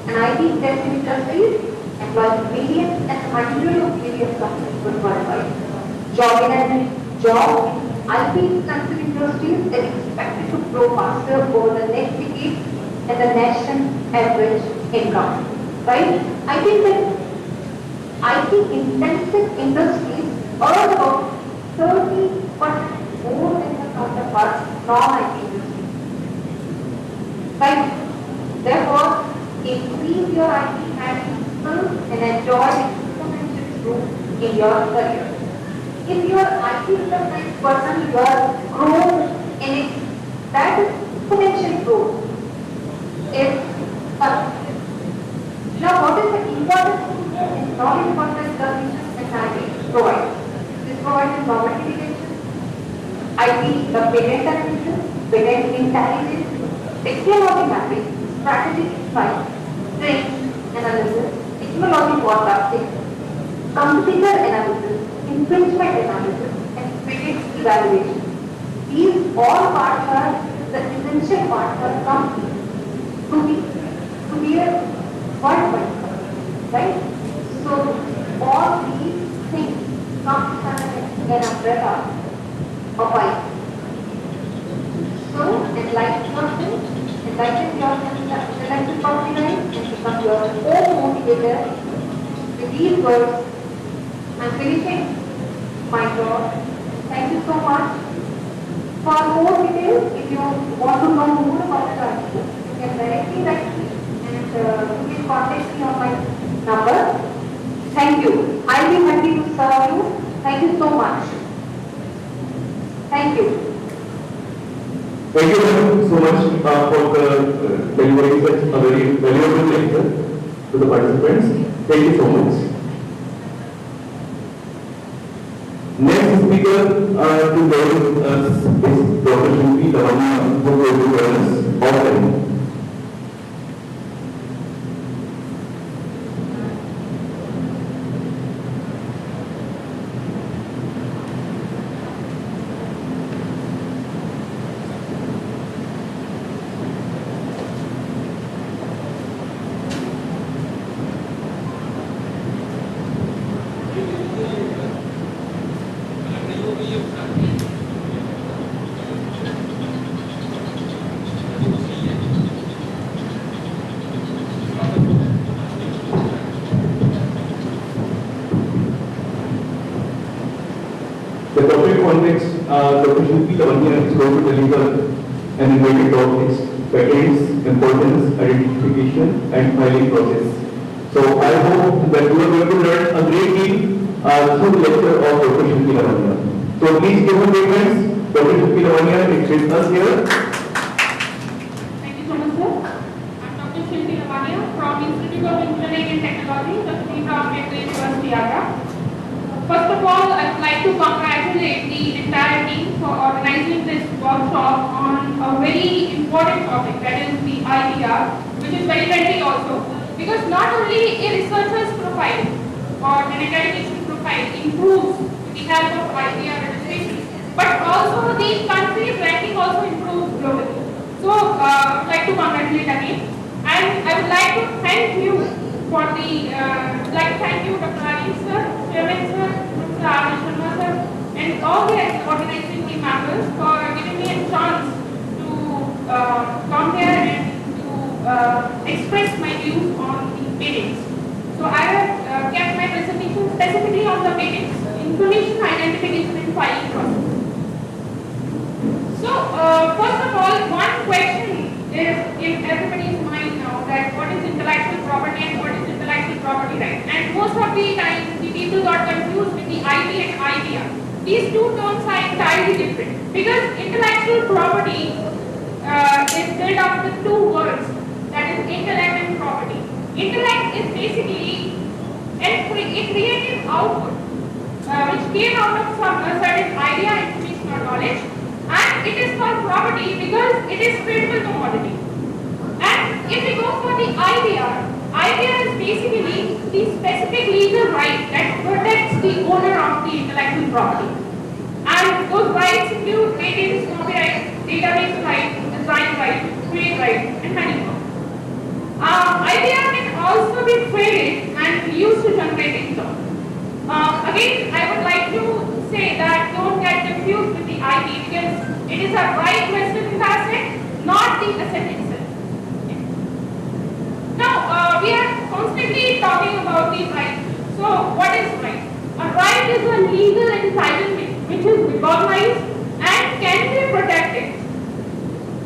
And IP intensive industries employs millions and hundreds of millions of people worldwide. Job in IP intensive industries is expected to grow faster over the next decade than the national average income. Right? I think that IP intensive industries earn about 30% more than the counterparts non-IP industries. Right? Therefore, increase your IP handling skills and enjoy exponential growth in your career. If your IP is the next person, your growth in it, that is exponential growth. Now, what is the important thing is knowledge content services and IP provide. This provides government detection, IP, the patent analysis, patent intelligence, technology mapping, strategic insight, trend analysis, technology forecasting, competitor analysis, infringement analysis, and patent evaluation. These all parts are the essential parts for a company to be a worldwide, right? So all these things come under an umbrella of IP. So enlighten yourself, intellectual property and become your own motivator. With these words, I'm finishing my talk. Thank you so much. For more details, if you want to know more about the IP, you can directly write me and please contact me on my number. Thank you. I'll be happy to serve you. Thank you so much. Thank you. Thank you so much for delivering such a very valuable lecture to the participants. Thank you so much. Next speaker to join us is Dr. Shruti Lavanya, who will join us offline. The topic on which Dr. Shruti Lavanya is going to deliver an invited talk is patents, importance, identification, and filing process. So I hope that you are going to learn a great deal through the lecture of Dr. Shruti Lavanya. So please give her big hands. Dr. Shruti Lavanya is with us here. Thank you so much, sir. I'm Dr. Shruti Lavanya from Institute of Engineering and Technology, the Sriram University, Agra. First of all, I would like to congratulate the entire team for organizing this workshop on a very important topic, that is the IPR, which is very trendy also. Because not only a researcher's profile or an academician profile improves with the help of IPR registration, but also the country's ranking also improves globally. So, I would like to congratulate again. And I would like to thank you for the, thank you Dr. Arif sir, Chairman sir, Mr. Arvind Sharma sir, and all the organizing team members for giving me a chance to come here and to express my views on the patents. So I have kept my presentation specifically on the patents, information identification and filing process. So first of all, one question is in everybody's mind now that what is intellectual property and what is intellectual property right? And most of the time the people got confused with the IP and IPR. These two terms are entirely different because intellectual intellectual property is built up with two words, that is intellect and property. Intellect is basically a creative output which came out of some certain idea, information or knowledge, and it is called property because it is tradable commodity. And if we go for the idea is basically the specific legal right that protects the owner of the intellectual property. And those rights include patents, copyright, database right, design right, trade right, and many more. Idea can also be traded and used to generate income. Again, I would like to say that don't get confused with the IP because it is a right vested in the asset, not the asset itself. Now, we are constantly talking about the right. So, what is right? A right is a legal entitlement which is recognized and can be protected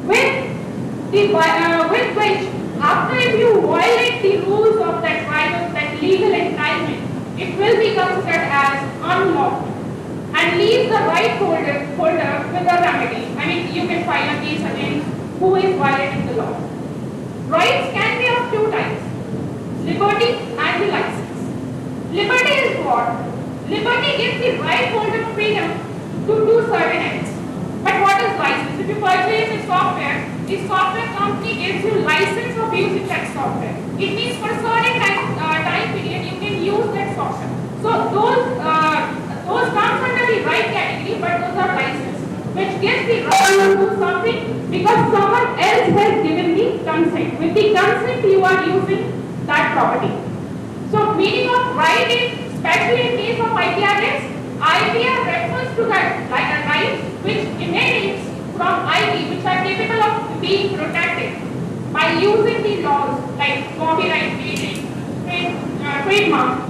with which after if you violate the rules of that right of that legal entitlement, it will be considered as unlawful and leaves the right holder with a remedy. I mean, you can file a case against who is violating the law. Rights can be of two types, liberty and the license. Liberty is what? Liberty gives the right holder freedom to do certain acts. But what is license? If you purchase a software, the software company gives you license of using that software. It means for a certain time period you can use that software. So those comes under the right category, but those are license, which gives the right to do something because someone else has given the consent. With the consent you are using that property. So meaning of right is, especially in case of IPR, IPR refers to that like a right which emanates from IP, which are capable of being protected by using the laws like copyright, patent, trademark.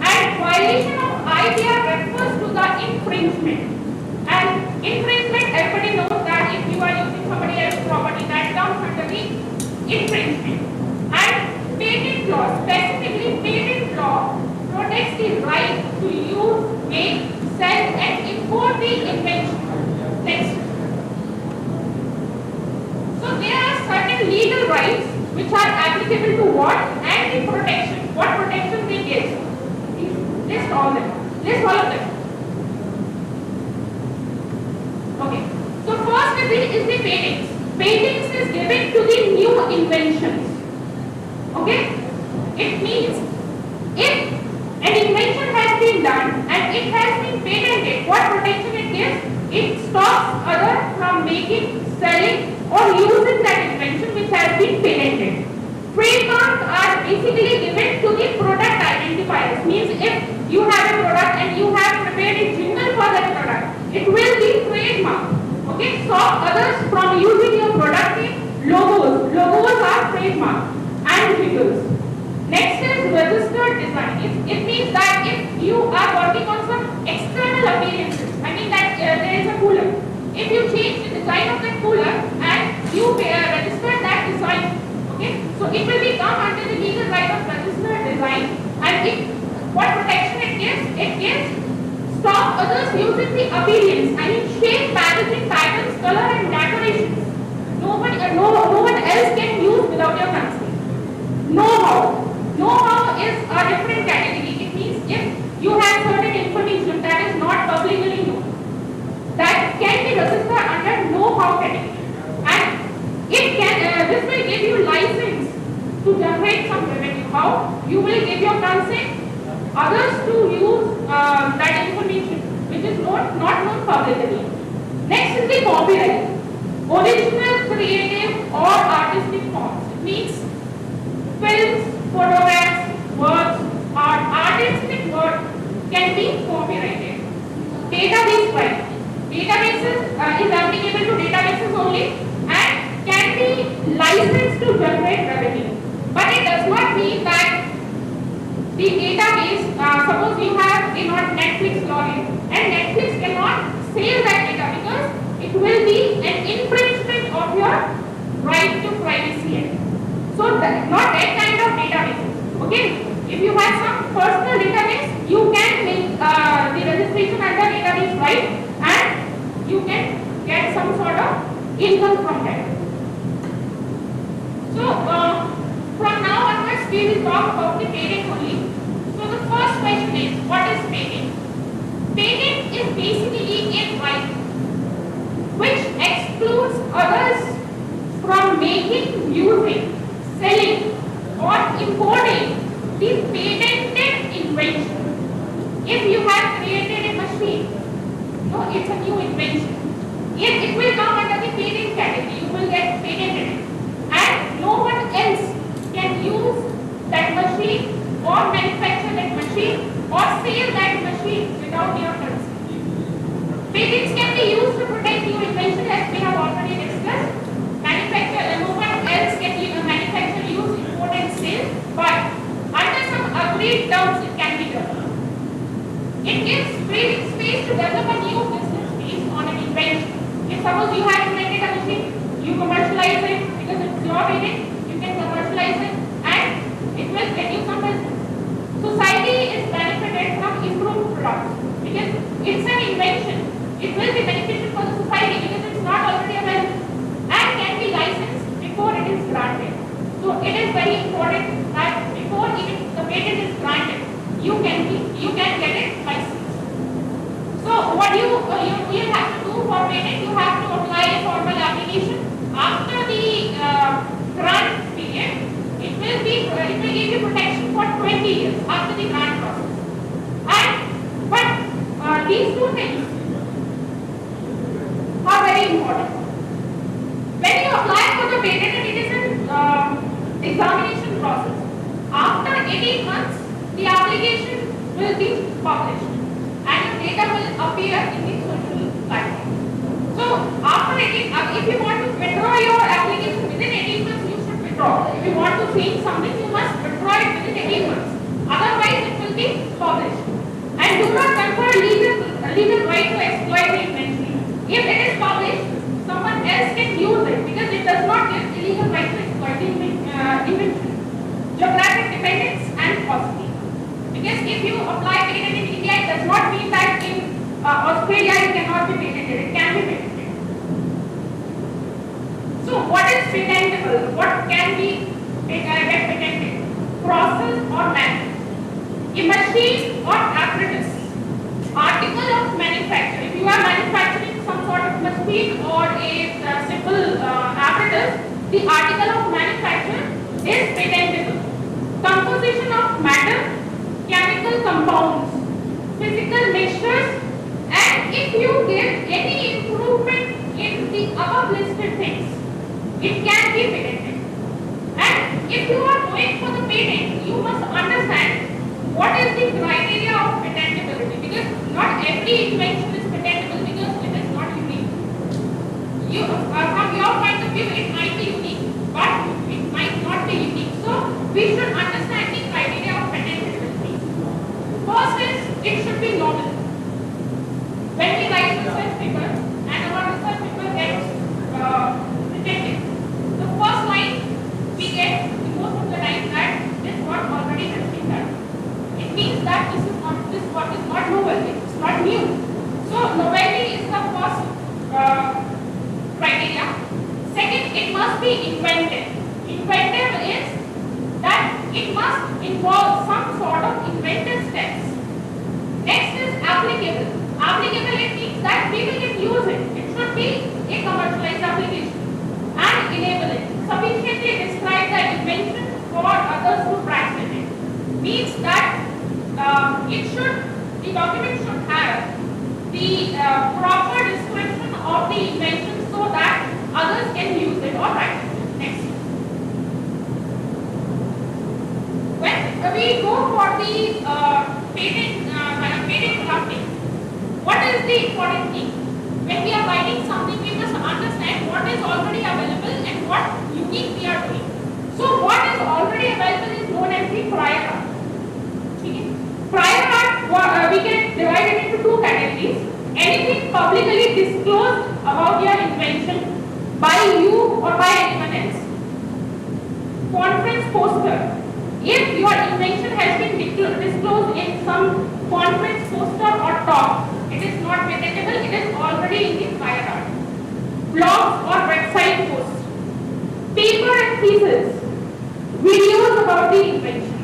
And violation of IPR refers to the infringement. And infringement, everybody knows that if you are using somebody else's property, that comes under the infringement. And patent law, specifically patent law, protects the right to use, make, sell, and import the invention. Next. So there are certain legal rights which are applicable to what and the protection. What protection they get? List all them. List all of them. Okay. So first is the patents. Patents is given to the new inventions. Okay. It means if an invention has been done and it has been patented, what protection it gives? It stops others from making, selling, or using that invention which has been patented. Trademarks are basically given to the product identifiers. Means if you have a product and you have prepared a jingle for that product, it will be trademark. Okay, stop others from using your product name. Logos are trademark and jingles. Next is registered design. It means that if you are working on some external appearances, I mean that there is a cooler. If you change the design of that cooler and you register that design, okay, so it will become under the legal right of registered design. And what protection it gives? It gives stop others using the appearance. I mean shape, packaging, patterns, color, and decorations. No one else can use without your consent. Know-how. Know-how is a different category. It means if you have certain information that is not publicly known, that can be registered under know-how category. And it can, this will give you license to generate some revenue. How? You will give your consent others to use that information which is not known publicly. Next is the copyright. Original, creative or artistic forms. It means films, photographs, works, or artistic work can be copyrighted. Database right. Databases is applicable to databases only and can be licensed to generate revenue. But it does not mean that the database, suppose you have a Netflix login and Netflix cannot save that data because it will be an infringement of your right to privacy act. So not that kind of database. Okay, if you have some personal database, you can make the registration under database right and you can get some sort of income from that. So, from now onwards, we will talk about the patent only. So, the first question is, what is patent? Patent is basically a right which excludes others from making, using, selling, or importing the patented invention. If you have created a machine, no, it's a new invention. It will come under the patent category. You will get patented, and no one else can use that machine or manufacture that machine or sell that machine without your consent. Patents can be used to protect your invention, as we have already discussed. No one else can manufacture, use, import, and sell, but under some agreed terms, it can be done. It gives breathing space to develop a new business based on an invention. If suppose you have invented a machine, you commercialize it because it's your patent, you can commercialize it and it will get you some business. Society is benefited from improved products because it's an invention. It will be beneficial for the society because it's not already available and can be licensed before it is granted. So it is very important that before even the patent is granted, you can get it licensed. So what you have to do for patent, you have to apply a formal application. After the grant period, it will give you protection for 20 years after the grant process. But these two things are very important. When you apply for the patent, it is an examination process. After 18 months, the application will be published and your data will appear in the social platform. So after 18, if you want to withdraw your application within 18 months, you should withdraw. If you want to change something, you must withdraw it within 18 months. Otherwise, it will be published. And do not confer legal right to exploit the invention. If it is published, someone else can use it because it does not give illegal right to exploit the invention. Geographic dependence and paucity. Because if you apply patent in India, it does not mean that in Australia it cannot be patented. It can be patented. So what is patentable? What can be get patented? Process or method. A machine or apparatus. Article of manufacture. If you are manufacturing some sort of machine or a simple apparatus, the article of manufacture is patentable. Composition of matter, chemical compounds, physical mixtures, and if you give any improvement in the above listed things, it can be patented. And if you are going for the patent, you must understand what is the criteria of patentability, because not every invention is patentable because it is not unique. From your point of view, it might be unique, but it might not be unique. So we should understand the criteria of patentability. First is, it should be novel. When we write research paper and our research paper gets patented, the first line we get most of the time that this work already has been done. It means that this work is not novel, it's not new. So novelty is the first criteria. Second, it must be inventive. Inventive is that it must involve some sort of inventive steps. Next is applicable. Applicable, it means that people can use it. It should be a commercialized application. And enable it. Sufficiently describe the invention for others to practice it. Means that the document should have the proper description of the invention so that others can use it or practice it. Next. When we go for the patent drafting, what is the important thing? When we are writing something, we must understand what is already available and what unique we are doing. So what is already available is known as the prior art. Okay? Prior art, we can divide it into two categories. Anything publicly disclosed about your invention by you or by anyone else. Conference poster. If your invention has been disclosed in some conference poster or talk, it is not patentable, it is already in the prior art. Blogs or paper and thesis, videos about the invention.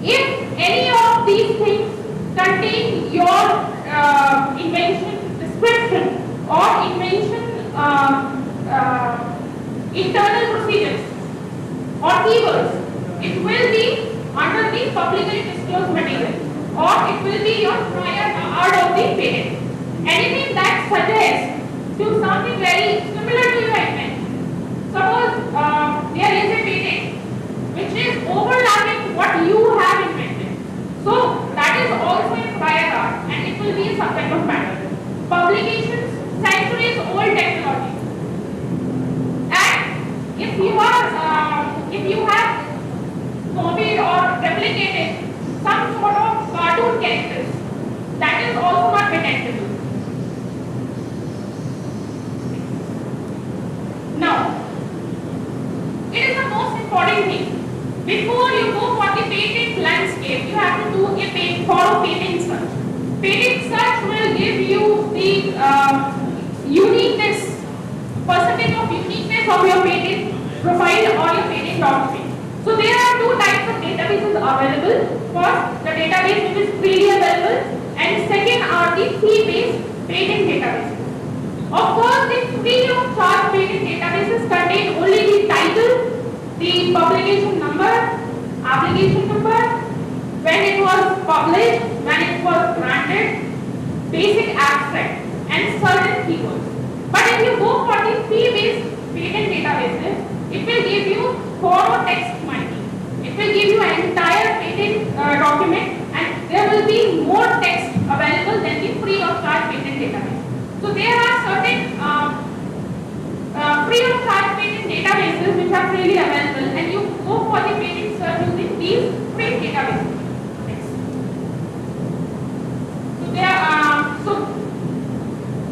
If any of these things contain your invention description or invention internal procedures or keywords, it will be under the publicly disclosed material, or it will be your prior art of the patent. Anything that suggests to something very similar to your invention. Suppose there is a patent which is overlapping what you have invented. So that is also in prior art and it will be a subject of matter. Publications, centuries old technology. And if you have copied or replicated some sort of cartoon characters, that is also not patentable. Now, it is the most important thing. Before you go for the patent landscape, you have to do a thorough patent search. Patent search will give you the uniqueness, percentage of uniqueness of your patent profile or your patent document. So there are two types of databases available. First, the database which is freely available, and second are the fee-based patent databases. Of course, the free of charge patent databases contain only the title, the publication number, application number, when it was published, when it was granted, basic abstract, and certain keywords. But if you go for the fee-based patent databases, it will give you thorough text mining. It will give you an entire patent document, and there will be more text available than the free of charge patent database. So there are certain free of charge patent databases which are freely available, and you go for the patent search using these free databases. Next. So there are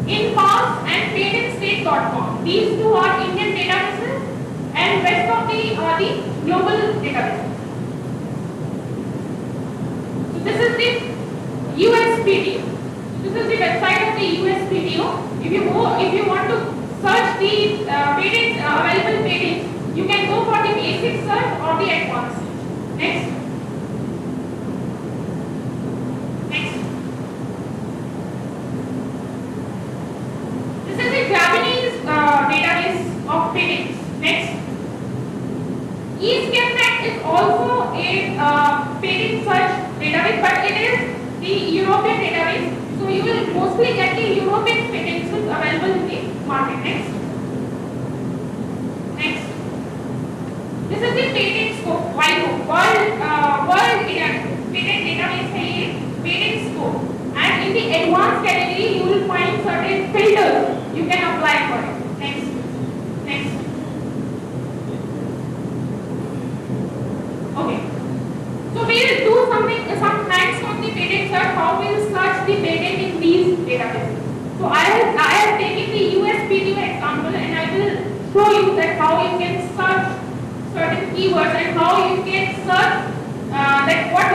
InPass and patentstate.com. These two are Indian databases, and rest of the are the global databases. So this is the USPTO. This is the website of the USPTO. If you want to search the available patents, you can go for the basic search or the advanced search. Next. This is the Japanese database of patents. Next. ESCAPNet is also a patent search database, but it is the European database. So you will mostly get the European patents available in the market. Next. This is the patent scope. World patent database है ये patent scope. And in the advanced category, you will find certain filters you can apply for it. Next. Okay. So we will do some hands-on the patent search. How we will search the patent in these databases. So I have taken the USPTO example, and I will show you that how you can search certain keywords and how you can search that what